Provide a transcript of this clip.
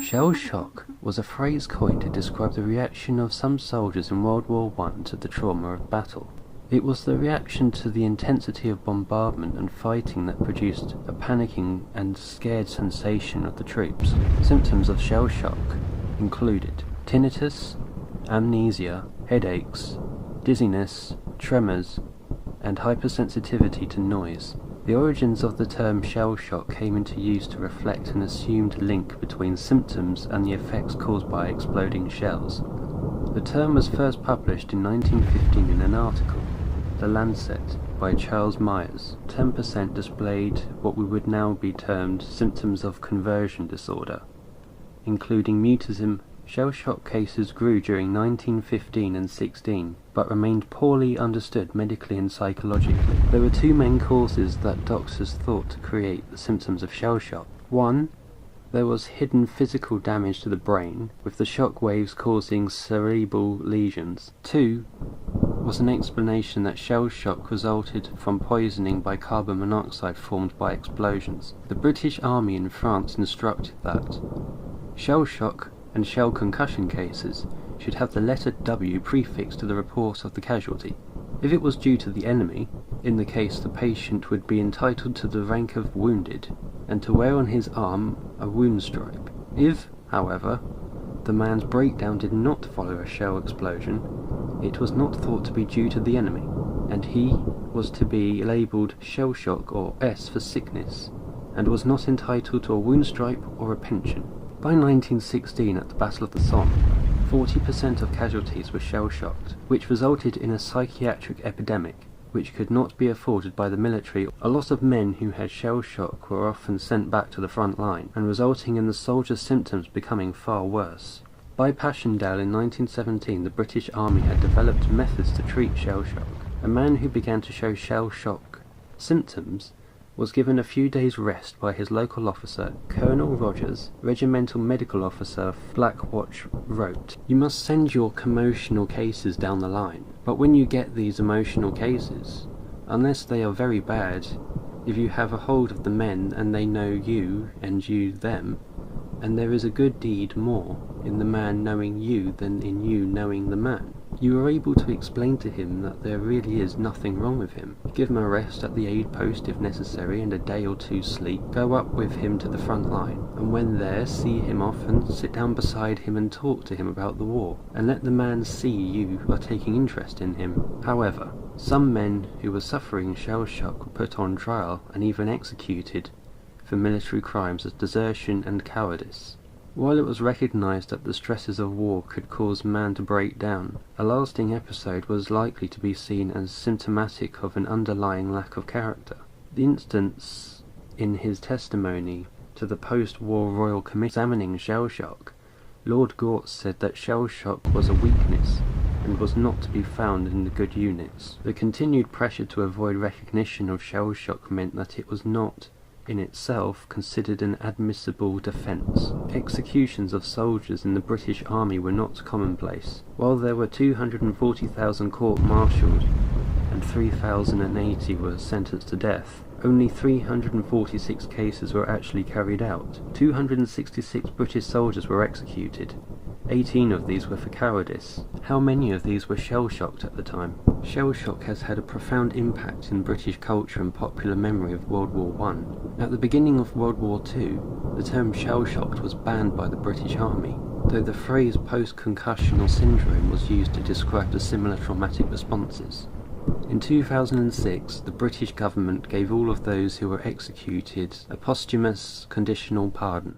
Shell shock was a phrase coined to describe the reaction of some soldiers in World War I to the trauma of battle. It was the reaction to the intensity of bombardment and fighting that produced a panicking and scared sensation of the troops. Symptoms of shell shock included tinnitus, amnesia, headaches, dizziness, tremors, and hypersensitivity to noise. The origins of the term shell shock came into use to reflect an assumed link between symptoms and the effects caused by exploding shells. The term was first published in 1915 in an article, The Lancet, by Charles Myers. 10% displayed what we would now be termed symptoms of conversion disorder, including mutism. Shell shock cases grew during 1915 and 16, but remained poorly understood medically and psychologically. There were two main causes that doctors thought to create the symptoms of shell shock. One, there was hidden physical damage to the brain, with the shock waves causing cerebral lesions. Two, was an explanation that shell shock resulted from poisoning by carbon monoxide formed by explosions. The British Army in France instructed that shell shock and shell concussion cases should have the letter W prefixed to the report of the casualty. If it was due to the enemy, in the case the patient would be entitled to the rank of wounded, and to wear on his arm a wound stripe. If, however, the man's breakdown did not follow a shell explosion, it was not thought to be due to the enemy, and he was to be labelled shell shock or S for sickness, and was not entitled to a wound stripe or a pension. By 1916, at the Battle of the Somme, 40% of casualties were shell-shocked, which resulted in a psychiatric epidemic, which could not be afforded by the military. A lot of men who had shell shock were often sent back to the front line, and resulting in the soldiers' symptoms becoming far worse. By Passchendaele in 1917, the British Army had developed methods to treat shell shock. A man who began to show shell shock symptoms was given a few days' rest by his local officer. Colonel Rogers, regimental medical officer, Black Watch, wrote, "You must send your commotional cases down the line, but when you get these emotional cases, unless they are very bad, if you have a hold of the men and they know you and you them, and there is a good deed more in the man knowing you than in you knowing the man, you are able to explain to him that there really is nothing wrong with him. Give him a rest at the aid post if necessary and a day or two sleep. Go up with him to the front line, and when there, see him off and sit down beside him and talk to him about the war, and let the man see you are taking interest in him." However, some men who were suffering shell shock were put on trial and even executed for military crimes as desertion and cowardice. While it was recognized that the stresses of war could cause man to break down, a lasting episode was likely to be seen as symptomatic of an underlying lack of character. The instance in his testimony to the post-war Royal Committee examining shell shock, Lord Gort said that shell shock was a weakness and was not to be found in the good units. The continued pressure to avoid recognition of shell shock meant that it was not in itself considered an admissible defence. Executions of soldiers in the British Army were not commonplace. While there were 240,000 court-martialed and 3,080 were sentenced to death, only 346 cases were actually carried out. 266 British soldiers were executed. 18 of these were for cowardice. How many of these were shell-shocked at the time? Shell shock has had a profound impact in British culture and popular memory of World War I. At the beginning of World War II, the term shell-shocked was banned by the British Army, though the phrase post-concussional syndrome was used to describe the similar traumatic responses. In 2006, the British government gave all of those who were executed a posthumous conditional pardon.